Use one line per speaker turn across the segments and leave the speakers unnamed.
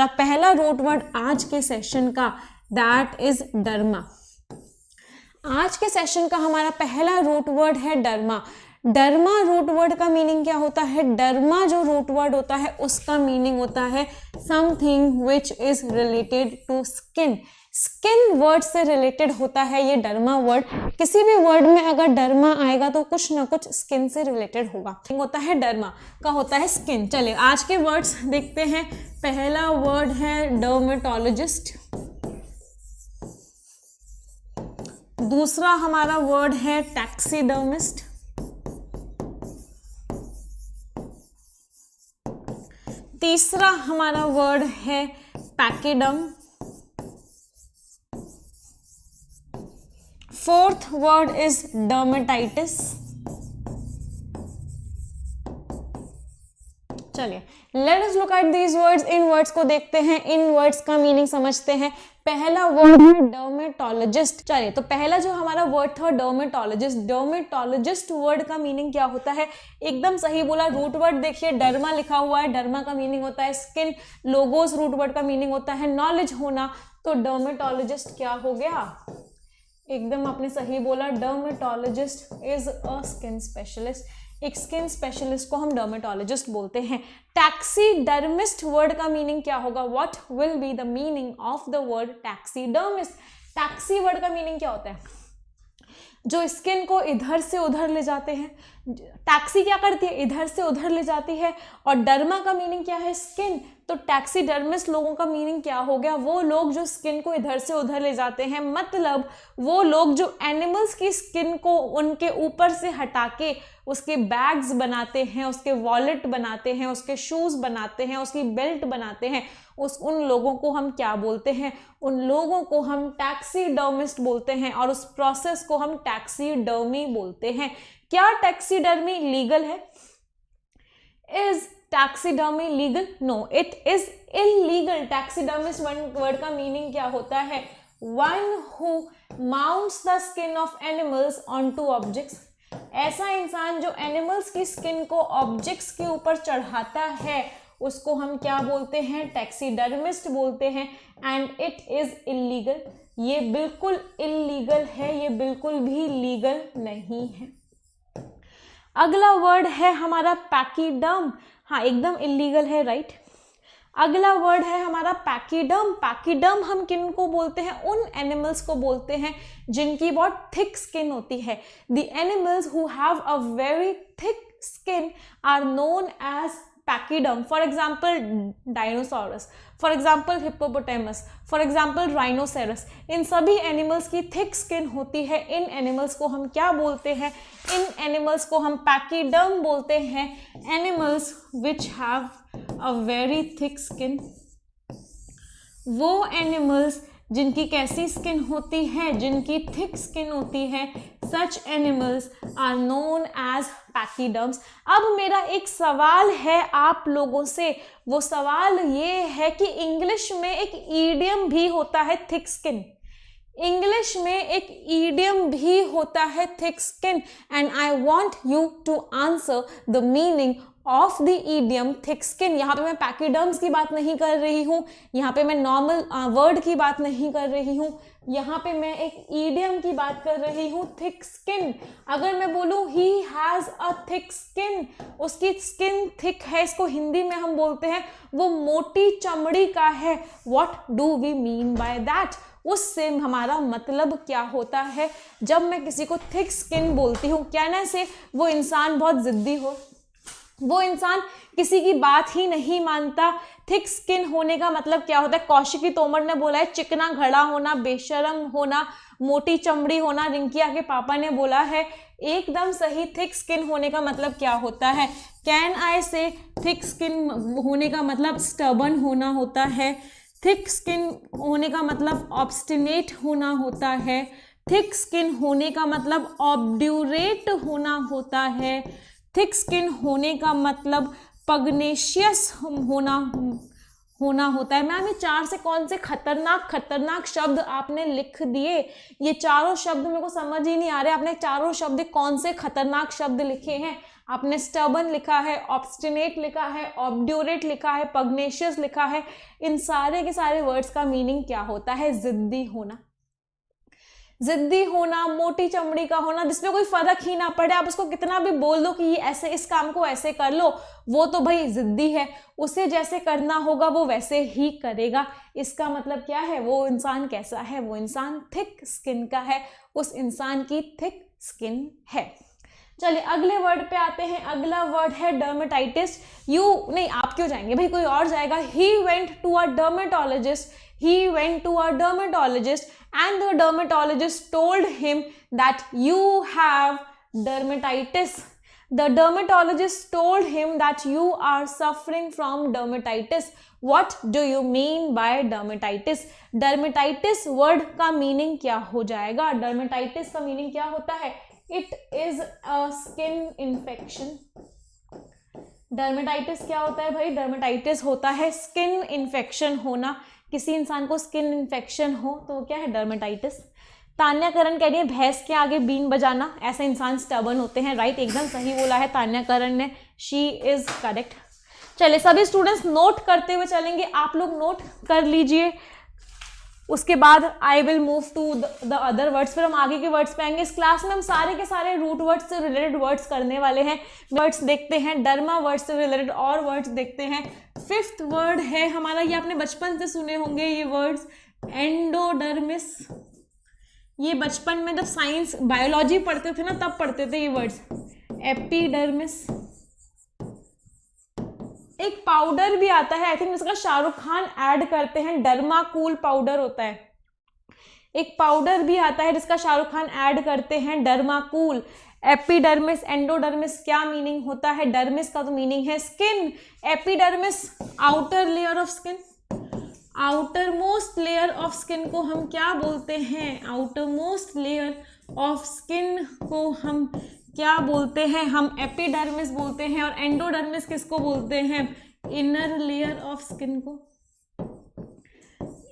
हमारा पहला root word आज के सेशन का, दैट इज डर्मा। आज के सेशन का हमारा पहला रूट वर्ड है डर्मा। डर्मा रूट वर्ड का मीनिंग क्या होता है? डर्मा जो रूट वर्ड होता है उसका मीनिंग होता है something which is related to skin. Skin word से रिलेटेड होता है ये डर्मा वर्ड। किसी भी वर्ड में अगर डर्मा आएगा तो कुछ ना कुछ स्किन से रिलेटेड होगा। होता है डर्मा का होता है स्किन। चलिए आज के वर्ड्स देखते हैं। पहला वर्ड है डर्मेटोलॉजिस्ट, दूसरा हमारा वर्ड है टैक्सीडर्मिस्ट, तीसरा हमारा वर्ड है पैकिडम, फोर्थ वर्ड इज डर्मेटाइटिस। चलिए let us look at these words. In words को देखते हैं, इन वर्ड्स का मीनिंग समझते हैं। पहला वर्ड है डर्मेटोलॉजिस्ट। चलिए तो पहला जो हमारा वर्ड था डर्मेटोलॉजिस्ट। डर्मेटोलॉजिस्ट वर्ड का मीनिंग क्या होता है? एकदम सही बोला। रूट वर्ड देखिए डर्मा लिखा हुआ है, डर्मा का मीनिंग होता है स्किन। लोगोस रूट वर्ड का मीनिंग होता है नॉलेज होना। तो डर्मेटोलॉजिस्ट क्या हो गया? एकदम आपने सही बोला। Dermatologist is a skin specialist. एक स्किन स्पेशलिस्ट को हम डर्मेटोलॉजिस्ट बोलते हैं। टैक्सीडर्मिस्ट वर्ड का मीनिंग क्या होगा? What will be the meaning of the word taxidermist? Taxi word का मीनिंग क्या होता है? जो स्किन को इधर से उधर ले जाते हैं। टैक्सी क्या करती है? इधर से उधर ले जाती है। और डर्मा का मीनिंग क्या है? स्किन। तो टैक्सीडर्मिस्ट लोगों का मीनिंग क्या हो गया? वो लोग जो स्किन को इधर से उधर ले जाते हैं, मतलब वो लोग जो एनिमल्स की स्किन को उनके ऊपर से हटा के उसके बैग्स बनाते हैं, उसके वॉलेट बनाते हैं, उसके शूज बनाते हैं, उसकी बेल्ट बनाते हैं, उन लोगों को हम क्या बोलते हैं? उन लोगों को हम टैक्सीडर्मिस्ट बोलते हैं और उस प्रोसेस को हम टैक्सीडर्मी बोलते हैं। क्या टैक्सीडर्मी लीगल है? Is taxidermy legal? No, it is illegal. Taxidermist word का मीनिंग क्या होता है? One who mounts the skin of animals on to objects. ऐसा इंसान जो एनिमल्स की स्किन को ऑब्जेक्ट्स के ऊपर चढ़ाता है उसको हम क्या बोलते हैं? टैक्सीडर्मिस्ट बोलते हैं। And it is illegal. ये बिल्कुल इलीगल है, ये बिल्कुल भी लीगल नहीं है। अगला वर्ड है हमारा पैकिडम। हाँ एकदम इलीगल है, राइट। अगला वर्ड है हमारा पैकिडम। पैकिडम हम किन को बोलते हैं? उन एनिमल्स को बोलते हैं जिनकी बहुत थिक स्किन होती है। The animals who have a very thick skin are known as pachyderm. For example dinosaurs, for example hippopotamus, for example rhinoceros. इन सभी एनिमल्स की थिक स्किन होती है। इन एनिमल्स को हम क्या बोलते हैं? इन एनिमल्स को हम पैकिडम बोलते हैं। Animals which have a very thick skin. वो एनिमल्स जिनकी कैसी स्किन होती है? जिनकी थिक स्किन होती है। Such animals are known as pachyderms. अब मेरा एक सवाल है आप लोगों से। वो सवाल ये है कि इंग्लिश में एक ईडियम भी होता है थिक स्किन। इंग्लिश में एक ईडियम भी होता है thick skin. And I want you to answer the meaning of the idiom thick skin. यहाँ पे मैं पैकिडम्स की बात नहीं कर रही हूँ, यहाँ पे मैं नॉर्मल वर्ड की बात नहीं कर रही हूँ, यहाँ पे मैं एक ईडियम की बात कर रही हूँ, थिक स्किन। अगर मैं बोलूँ he has a thick skin, उसकी स्किन थिक है, इसको हिंदी में हम बोलते हैं वो मोटी चमड़ी का है। What do we mean by that? उससे हमारा मतलब क्या होता है? जब मैं किसी को थिक स्किन बोलती हूँ, कहने से वो इंसान बहुत जिद्दी हो, वो इंसान किसी की बात ही नहीं मानता। थिक स्किन होने का मतलब क्या होता है? कौशिकी तोमर ने बोला है चिकना घड़ा होना, बेशरम होना, मोटी चमड़ी होना। रिंकिया के पापा ने बोला है एकदम सही। थिक स्किन होने का मतलब क्या होता है? कैन आई से थिक स्किन होने का मतलब स्टबर्न होना होता है। थिक स्किन होने का मतलब ऑब्स्टिनेट होना होता है। थिक स्किन होने का मतलब ऑब्ड्यूरेट होना होता है। थिक स्किन होने का मतलब पग्नेशियस होना होता है। मैम ये चार से कौन से खतरनाक शब्द आपने लिख दिए? ये चारों शब्द मेरे को समझ ही नहीं आ रहे। आपने चारों शब्द कौन से खतरनाक शब्द लिखे हैं? आपने स्टबन लिखा है, ऑब्स्टिनेट लिखा है, ऑब्ड्यूरेट लिखा है, पग्नेशियस लिखा है, इन सारे के सारे वर्ड्स का मीनिंग क्या होता है? जिद्दी होना। जिद्दी होना, मोटी चमड़ी का होना, जिसमें कोई फर्क ही ना पड़े, आप उसको कितना भी बोल दो कि ये ऐसे, इस काम को ऐसे कर लो, वो तो भाई जिद्दी है, उसे जैसे करना होगा वो वैसे ही करेगा। इसका मतलब क्या है? वो इंसान कैसा है? वो इंसान थिक स्किन का है, उस इंसान की थिक स्किन है। चलिए अगले वर्ड पे आते हैं। अगला वर्ड है डर्मेटाइटिस। नहीं, आप क्यों जाएंगे भाई, कोई और जाएगा। He went to a dermatologist, he went to a dermatologist and the dermatologist told him that you have dermatitis. The dermatologist told him that you are suffering from dermatitis. What do you mean by dermatitis? Dermatitis word का meaning क्या हो जाएगा? Dermatitis का meaning क्या होता है? It is a skin infection. Dermatitis क्या होता है भाई? डर्मेटाइटिस होता है स्किन इन्फेक्शन होना। किसी इंसान को स्किन इन्फेक्शन हो तो वो क्या है? डर्मेटाइटिस। तान्या करण कह रही है भैंस के आगे बीन बजाना, ऐसे इंसान स्टबर्न होते हैं। राइट, एकदम सही बोला है तान्या करण ने, शी इज करेक्ट। चलिए सभी स्टूडेंट्स नोट करते हुए चलेंगे, आप लोग नोट कर लीजिए, उसके बाद I will move to the other words, फिर हम आगे के वर्ड्स पे आएंगे। इस क्लास में हम सारे के सारे रूट वर्ड्स से रिलेटेड वर्ड्स करने वाले हैं। वर्ड्स देखते हैं, डर्मा वर्ड्स से रिलेटेड और वर्ड्स देखते हैं। फिफ्थ वर्ड है हमारा, ये आपने बचपन से सुने होंगे ये वर्ड्स, एंडोडर्मिस। ये बचपन में जब साइंस बायोलॉजी पढ़ते थे ना तब पढ़ते थे ये वर्ड्स। एपिडर्मिस। एक पाउडर भी आता है, आई थिंक जिसका शाहरुख खान ऐड करते हैं, डर्माकूल पाउडर होता है। एक पाउडर भी आता है जिसका शाहरुख खान ऐड करते हैं, डर्माकूल। एपिडर्मिस, एंडोडर्मिस क्या मीनिंग होता है? डर्मिस का तो मीनिंग है skin, epidermis outer layer of skin. Outer most layer of skin को हम क्या बोलते हैं? Outer most layer of skin को हम क्या बोलते हैं? हम एपिडर्मिस बोलते हैं। और एंडोडर्मिस किसको बोलते हैं? इनर लेयर ऑफ स्किन को।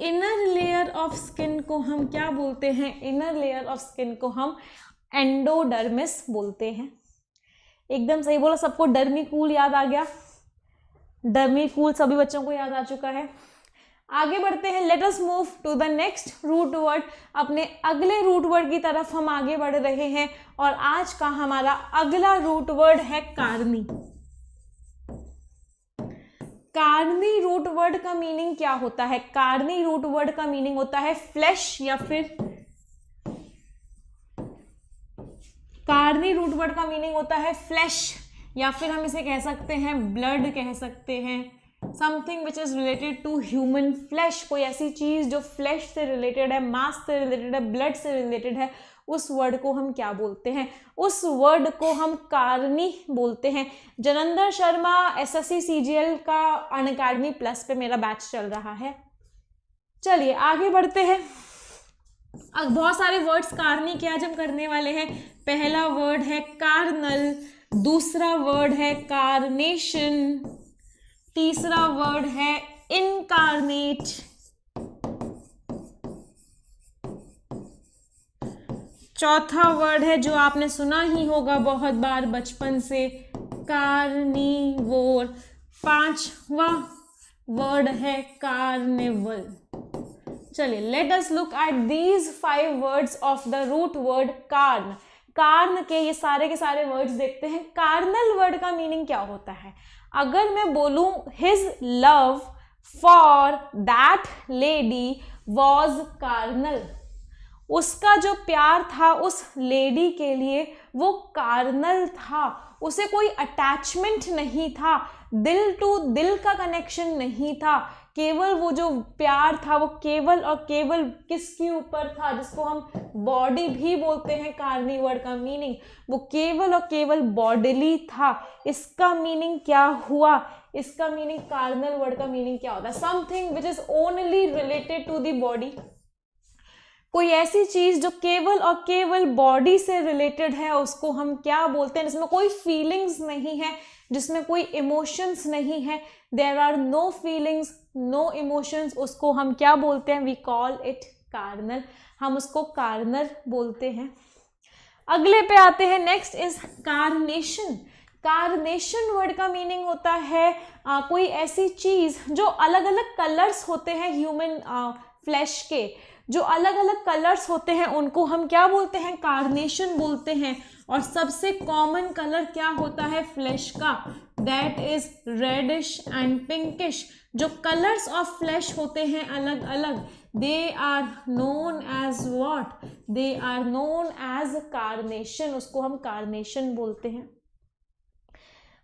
इनर लेयर ऑफ स्किन को हम क्या बोलते हैं? इनर लेयर ऑफ स्किन को हम एंडोडर्मिस बोलते हैं। एकदम सही बोला, सबको डर्मीकूल याद आ गया। डर्मीकूल सभी बच्चों को याद आ चुका है। आगे बढ़ते हैं, let us move to the next root word. अपने अगले रूट वर्ड की तरफ हम आगे बढ़ रहे हैं और आज का हमारा अगला रूट वर्ड है कार्नी। कार्नी रूट वर्ड का मीनिंग क्या होता है? कार्नी रूट वर्ड का मीनिंग होता है फ्लैश या फिर कार्नी रूट वर्ड का मीनिंग होता है फ्लैश, या फिर हम इसे कह सकते हैं ब्लड, कह सकते हैं something which is related to human flesh. कोई ऐसी चीज जो फ्लैश से रिलेटेड है, मांस से रिलेटेड है, ब्लड से रिलेटेड है, उस वर्ड को हम क्या बोलते हैं? उस वर्ड को हम कार्नी बोलते हैं। जनंदर शर्मा, एसएससी सीजीएल का अनअकैडमी प्लस पे मेरा बैच चल रहा है। चलिए आगे बढ़ते हैं। अब बहुत सारे वर्ड्स कार्नी के आज हम करने वाले हैं। पहला वर्ड है कार्नल, दूसरा वर्ड है कार्नेशन, तीसरा वर्ड है इनकार्नेट, चौथा वर्ड है जो आपने सुना ही होगा बहुत बार बचपन से, कार्निवोर, पांचवा वर्ड है कार्निवल। चलिए let us look at these 5 words of the root word carn. Carn के ये सारे के सारे वर्ड्स देखते हैं। कार्नल वर्ड का मीनिंग क्या होता है? अगर मैं बोलूं his love for that lady was carnal, उसका जो प्यार था उस लेडी के लिए वो कार्नल था, उसे कोई अटैचमेंट नहीं था, दिल टू दिल का कनेक्शन नहीं था, केवल वो जो प्यार था वो केवल और केवल किसके ऊपर था, जिसको हम बॉडी भी बोलते हैं। कार्नी वर्ड का मीनिंग वो केवल और केवल बॉडीली था। इसका मीनिंग क्या हुआ? इसका मीनिंग, कार्नल वर्ड का मीनिंग क्या होता है? Something which is only related to the body. कोई ऐसी चीज जो केवल और केवल बॉडी से रिलेटेड है उसको हम क्या बोलते हैं? जिसमें कोई फीलिंग्स नहीं है, जिसमें कोई इमोशंस नहीं है, there are no feelings no emotions, उसको हम क्या बोलते हैं? We call it carnal. हम उसको कार्नल बोलते हैं। अगले पे आते हैं, next is carnation. Carnation word का मीनिंग होता है कोई ऐसी चीज जो अलग अलग कलर्स होते हैं ह्यूमन फ्लैश के, जो अलग अलग कलर्स होते हैं उनको हम क्या बोलते हैं, कार्नेशन बोलते हैं। और सबसे कॉमन कलर क्या होता है फ्लैश का, that is reddish and pinkish. जो कलर्स ऑफ फ्लैश होते हैं अलग अलग, they are known as what, they are known as carnation, उसको हम कार्नेशन बोलते हैं।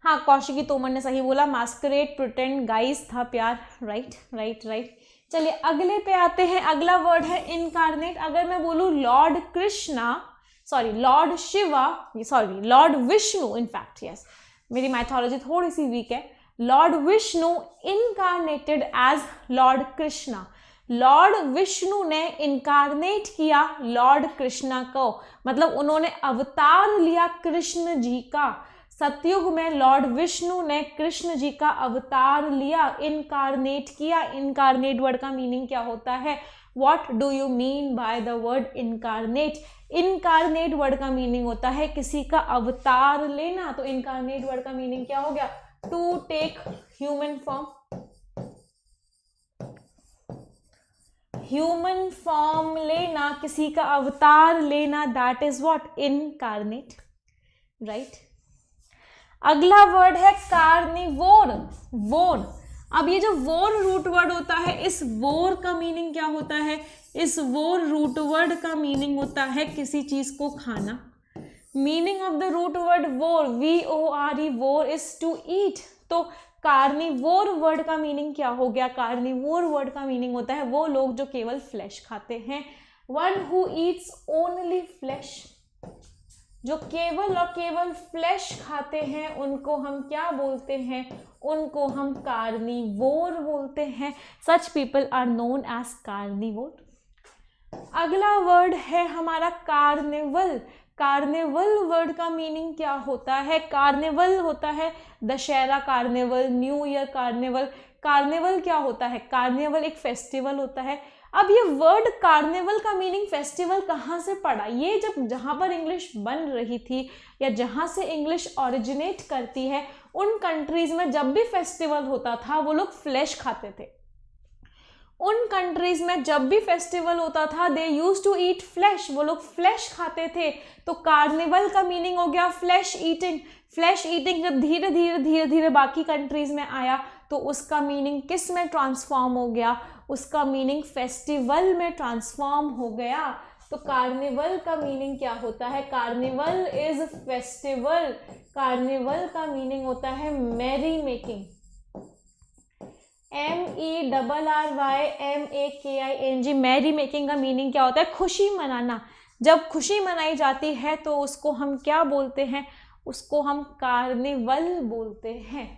हाँ, कौशिकी तोमर ने सही बोला, मास्करेड प्रिटेंड गाइस था प्यार, राइट राइट राइट। चलिए अगले पे आते हैं, अगला वर्ड है इनकारनेट। अगर मैं बोलूँ Lord Krishna, sorry Lord Shiva, sorry Lord Vishnu, in fact yes मेरी मैथोलॉजी थोड़ी सी वीक है, Lord Vishnu incarnated as Lord Krishna. Lord Vishnu ने इनकारनेट किया लॉर्ड कृष्णा को, मतलब उन्होंने अवतार लिया कृष्ण जी का। सतयुग में लॉर्ड विष्णु ने कृष्ण जी का अवतार लिया, इनकारनेट किया। इनकारनेट वर्ड का मीनिंग क्या होता है, what do you mean by the word incarnate. Incarnate word का मीनिंग होता है किसी का अवतार लेना। तो इनकारनेट वर्ड का मीनिंग क्या हो गया, to take human form, human form लेना, किसी का अवतार लेना, that is what incarnate, right. अगला वर्ड है कार्निवोर, वोर। अब ये जो वोर रूट वर्ड होता है, इस वोर का मीनिंग क्या होता है, इस वोर रूट वर्ड का मीनिंग होता है किसी चीज को खाना। Meaning of the root word vore, VORE, vore is to eat. तो कार्निवोर वर्ड का मीनिंग क्या हो गया, कार्निवोर वर्ड का मीनिंग होता है वो लोग जो केवल फ्लैश खाते हैं। One who Yeats only flash, जो केवल और केवल फ्लैश खाते हैं उनको हम क्या बोलते हैं, उनको हम कार्निवोर बोलते हैं। Such people are known as carnivore. अगला वर्ड है हमारा कार्निवल। कार्निवल वर्ड का मीनिंग क्या होता है, कार्निवल होता है Dussehra carnival, new year carnival. Carnival क्या होता है, कार्निवल एक फेस्टिवल होता है। अब ये वर्ड कार्निवल का मीनिंग फेस्टिवल कहाँ से पड़ा, ये जब जहाँ पर इंग्लिश बन रही थी या जहाँ से इंग्लिश ओरिजिनेट करती है, उन कंट्रीज में जब भी फेस्टिवल होता था वो लोग फ्लैश खाते थे। उन कंट्रीज में जब भी फेस्टिवल होता था दे यूज टू ईट फ्लैश, वो लोग फ्लैश खाते थे। तो कार्निवल का मीनिंग हो गया फ्लैश ईटिंग। फ्लैश ईटिंग जब धीरे धीरे धीरे धीरे बाकी कंट्रीज में आया तो उसका मीनिंग किस में ट्रांसफॉर्म हो गया, उसका मीनिंग फेस्टिवल में ट्रांसफॉर्म हो गया। तो कार्निवल का मीनिंग क्या होता है, कार्निवल इज फेस्टिवल। कार्निवल का मीनिंग होता है merry making, MERRYMAKING। Merry making का मीनिंग क्या होता है, खुशी मनाना। जब खुशी मनाई जाती है तो उसको हम क्या बोलते हैं, उसको हम कार्निवल बोलते हैं।